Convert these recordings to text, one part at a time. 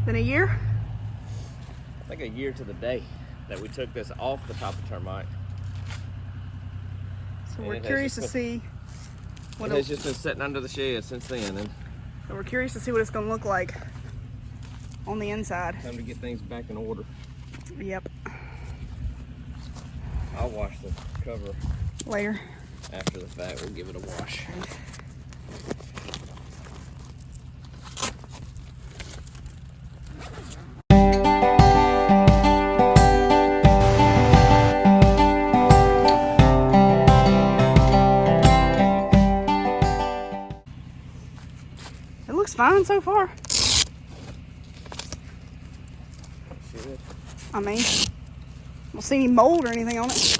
Been a year? I think a year to the day that we took this off the top of Termite. So we're curious to see what it's just been sitting under the shed since then. And so we're curious to see what it's going to look like on the inside. Time to get things back in order. Yep. I'll wash the cover later. After the fact, we'll give it a wash. It looks fine so far. I mean, I don't see any mold or anything on it.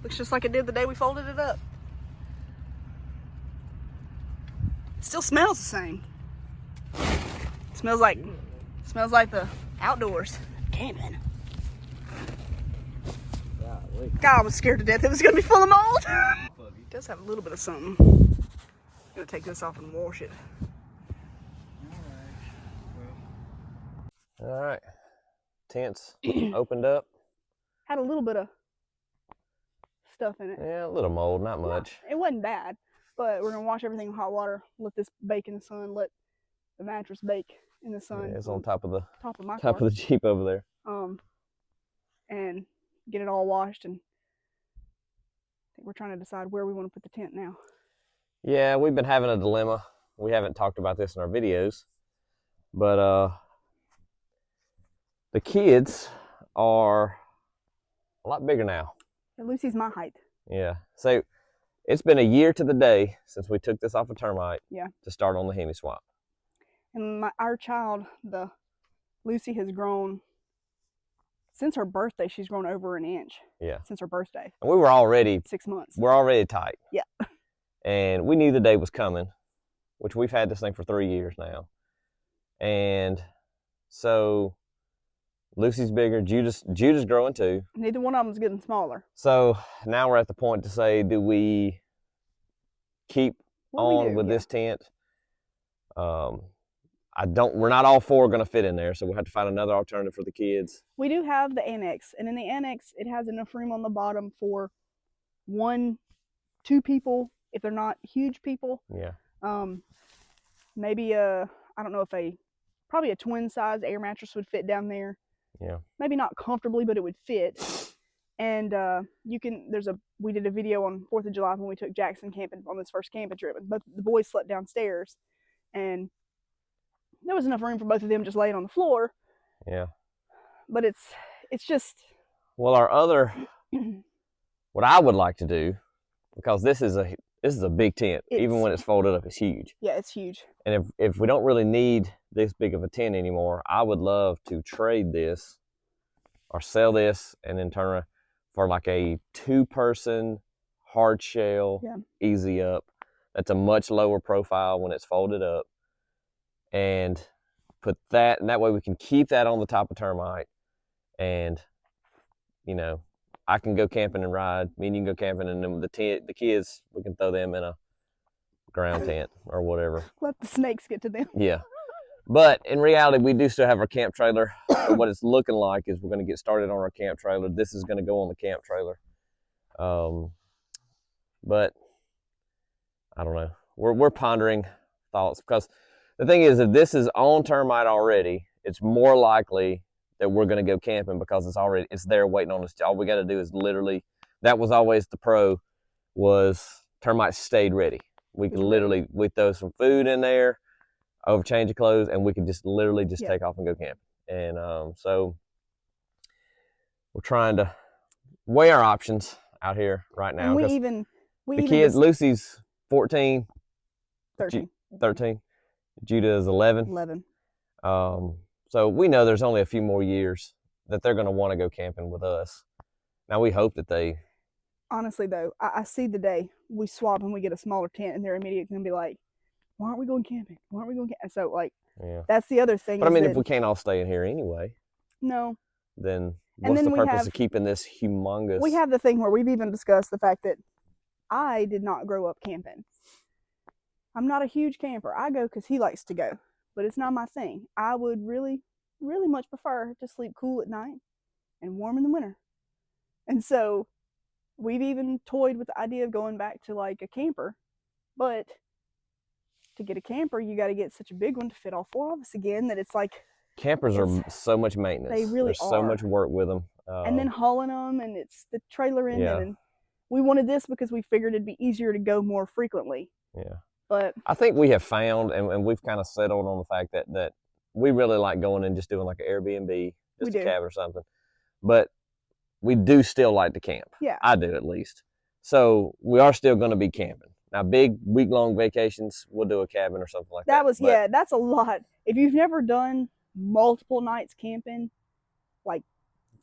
Looks just like it did the day we folded it up. It still smells the same. It smells like the outdoors camping. God, I was scared to death it was gonna be full of mold. It does have a little bit of something. I'm gonna take this off and wash it. All right, tent's opened up. Had a little bit of stuff in it. Yeah, a little mold, not much. It wasn't bad, but we're gonna wash everything in hot water. Let this bake in the sun. Let the mattress bake in the sun. Yeah, it's on top of the my top of the Jeep over there. And get it all washed, and I think we're trying to decide where we want to put the tent now. Yeah, we've been having a dilemma. We haven't talked about this in our videos, but the kids are a lot bigger now. And Lucy's my height. Yeah, so it's been a year to the day since we took this off of Termite. Yeah. To start on the Hemi swap. And our child, Lucy, has grown. Since her birthday, she's grown over an inch. Yeah. Since her birthday. And we were already 6 months. We're already tight. Yeah. And we knew the day was coming, which we've had this thing for 3 years now. And so Lucy's bigger, Judah's growing too. Neither one of them's getting smaller. So now we're at the point to say, do we keep with this tent? We're not all four going to fit in there, so we'll have to find another alternative for the kids. We do have the annex, and in the annex, it has enough room on the bottom for 1-2 people, if they're not huge people. Yeah. Maybe I don't know if probably a twin size air mattress would fit down there. Yeah. Maybe not comfortably, but it would fit. And we did a video on 4th of July when we took Jackson camping on this first camping trip, and both the boys slept downstairs, and there was enough room for both of them just laying on the floor. Yeah. But it's just. Well, what I would like to do, because this is a big tent, even when it's folded up, it's huge. Yeah, it's huge. And if we don't really need this big of a tent anymore, I would love to trade this or sell this and then turn it for like a 2-person hard shell, easy up. That's a much lower profile when it's folded up. And put that, and that way we can keep that on the top of Termite. And, I can go camping and ride. Me and you can go camping, and then the kids, we can throw them in a ground tent or whatever. Let the snakes get to them. Yeah. But in reality, we do still have our camp trailer. So what it's looking like is we're going to get started on our camp trailer. This is going to go on the camp trailer. But I don't know. We're pondering thoughts, because the thing is, if this is on Termite already, it's more likely that we're going to go camping because it's there waiting on us. All we got to do is that was always the pro, was Termite stayed ready. We could we throw some food in there, change of clothes, and we could just take off and go camping. And so we're trying to weigh our options out here right now. And the kids, Lucy's 13. Judah is 11. So we know there's only a few more years that they're going to want to go camping with us. Now we hope that they. Honestly, though, I see the day we swap and we get a smaller tent, and they're immediately going to be like, "Why aren't we going camping? Why aren't we going camping?" So that's the other thing. But I mean, if we can't all stay in here anyway. No. Then what's the purpose of keeping this humongous? We have the thing where we've even discussed the fact that I did not grow up camping. I'm not a huge camper. I go because he likes to go, but it's not my thing. I would really, really much prefer to sleep cool at night and warm in the winter. And so we've even toyed with the idea of going back to like a camper, but to get a camper, you got to get such a big one to fit all four of us again that it's like Campers are so much maintenance. They really There's so are. much work with them. And then hauling them, and it's the trailer in Yeah. it. And we wanted this because we figured it'd be easier to go more frequently. Yeah. But I think we have found, and we've kind of settled on the fact that we really like going and just doing like an Airbnb, just a cabin or something. But we do still like to camp. Yeah. I do, at least. So we are still going to be camping. Now, big week-long vacations, we'll do a cabin or something like that. Yeah, that's a lot. If you've never done multiple nights camping, like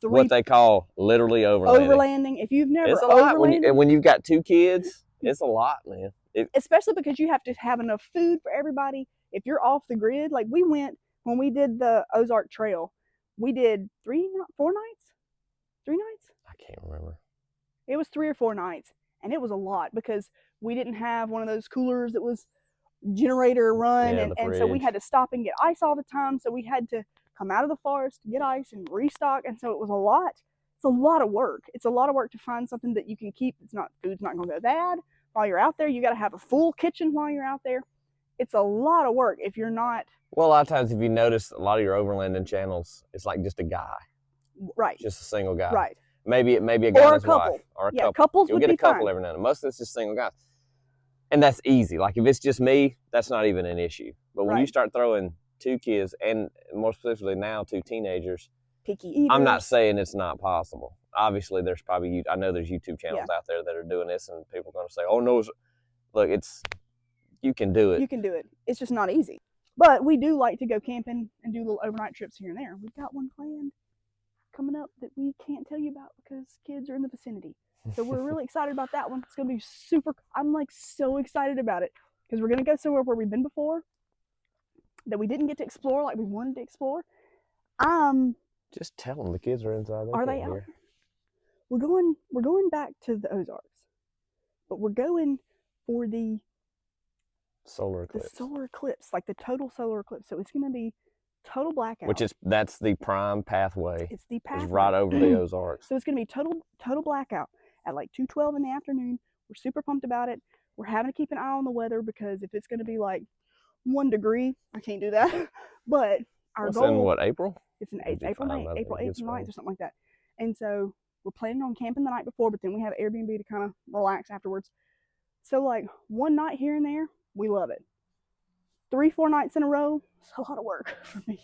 what they call literally overlanding. If you've never, it's a lot when you've got 2 kids. It's a lot, man. Especially because you have to have enough food for everybody. If you're off the grid, like we went when we did the Ozark Trail, we did 4 nights, 3 nights. I can't remember. It was 3 or 4 nights, and it was a lot because we didn't have one of those coolers that was generator run, and so we had to stop and get ice all the time. So we had to come out of the forest to get ice and restock, and so it was a lot. It's a lot of work. It's a lot of work to find something that you can keep. Food's not going to go bad while you're out there. You got to have a full kitchen while you're out there. It's a lot of work if you're not. Well, a lot of times, if you notice, a lot of your overlanding channels, it's like just a guy, right? Just a single guy, right? Maybe a guy and his wife, or a couple. Couples You'll would get a couple fine. every now and then. Most of it's just single guys. And that's easy. Like if it's just me, that's not even an issue. But when you start throwing 2 kids, and more specifically now 2 teenagers, picky eaters. I'm not saying it's not possible. Obviously, there's probably I know there's YouTube channels out there that are doing this, and people are going to say, "Oh no, look, you can do it. You can do it. It's just not easy." But we do like to go camping and do little overnight trips here and there. We've got one planned coming up that we can't tell you about because kids are in the vicinity. So we're really excited about that one. It's going to be super. I'm like so excited about it because we're going to go somewhere where we've been before that we didn't get to explore like we wanted to explore. Just tell them the kids are inside. Are they out? We're going back to the Ozarks, but we're going for the solar eclipse. The solar eclipse, like the total solar eclipse. So it's going to be total blackout. That's the prime pathway. It's the pathway. It's right over the Ozarks. So it's going to be total blackout at like 2:12 in the afternoon. We're super pumped about it. We're having to keep an eye on the weather because if it's going to be like 1 degree, I can't do that. But our goal. In what, April? It's April 8th or 9th or something like that. And so we're planning on camping the night before, but then we have Airbnb to kind of relax afterwards. So like 1 night here and there, we love it. 3-4 nights in a row, it's a lot of work for me.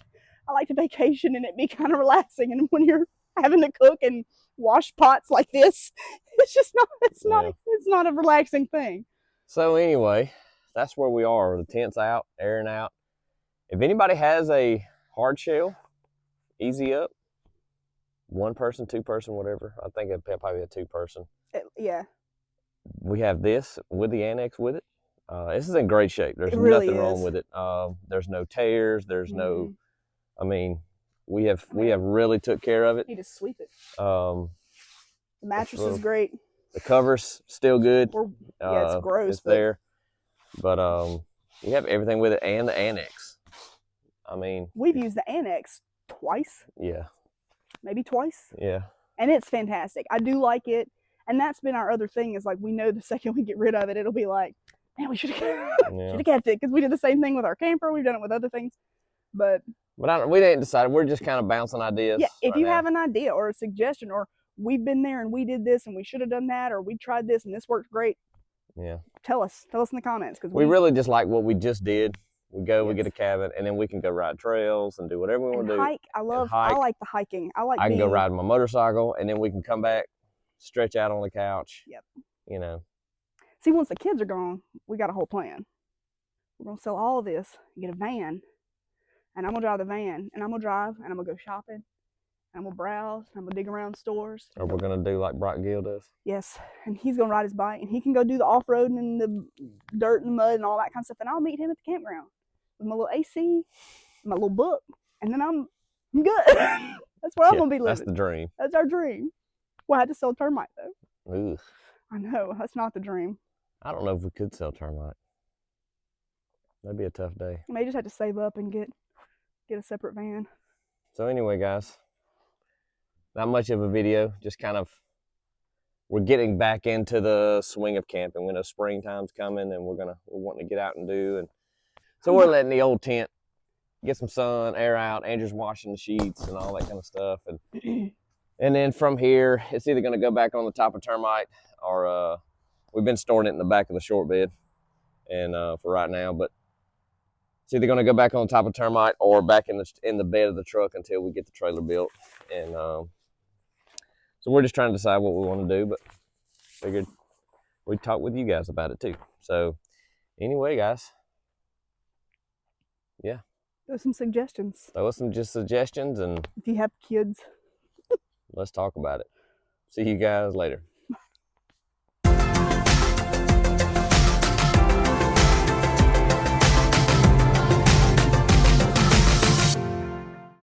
I like to vacation and it be kind of relaxing. And when you're having to cook and wash pots like this, it's just not. It's not a relaxing thing. So anyway, that's where we are. The tent's out, airing out. If anybody has a hard shell, easy up, 1 person, 2 person, whatever. I think it'd probably be a 2 person. Yeah. We have this with the annex with it. This is in great shape. There's nothing wrong with it. There's no tears. There's no. I mean, we have really took care of it. Need to sweep it. The mattress is great. The cover's still good. It's gross. It's there, but we have everything with it and the annex. I mean, we've used the annex twice. Yeah. Maybe twice. Yeah. And it's fantastic. I do like it, and that's been our other thing is like we know the second we get rid of it, it'll be like, man, we should have kept it because we did the same thing with our camper. We've done it with other things, but we didn't decide. We're just kind of bouncing ideas. Yeah, if you have an idea or a suggestion, or we've been there and we did this and we should have done that, or we tried this and this worked great. Yeah. Tell us in the comments because we really just like what we just did. We go, we get a cabin, and then we can go ride trails and do whatever we want to do. Hike. I like the hiking. I can go ride my motorcycle, and then we can come back, stretch out on the couch. Yep. You know. See, once the kids are gone, we got a whole plan. We're going to sell all of this, get a van, and I'm going to drive the van, and I'm going to drive, and I'm going to go shopping, and I'm going to browse, and I'm going to dig around stores. Or we're going to do like Brock Gill does. Yes, and he's going to ride his bike, and he can go do the off-roading and the dirt and mud and all that kind of stuff, and I'll meet him at the campground with my little AC, my little book, and then I'm good. That's where I'm going to be living. That's the dream. That's our dream. We'll have to sell termite, though. Ooh. I know, that's not the dream. I don't know if we could sell termite. That'd be a tough day. I may just have to save up and get a separate van. So anyway, guys, not much of a video. Just kind of, we're getting back into the swing of camping. We know springtime's coming, and we're wanting to get out and do. And so we're letting the old tent get some sun, air out. Andrew's washing the sheets and all that kind of stuff. And then from here, it's either going to go back on the top of Termite, or we've been storing it in the back of the short bed, and for right now. But it's either going to go back on top of Termite or back in the bed of the truck until we get the trailer built. And so we're just trying to decide what we want to do, but figured we'd talk with you guys about it too. So anyway, guys, yeah. Those some suggestions. Throw us some just suggestions, and if you have kids, let's talk about it. See you guys later.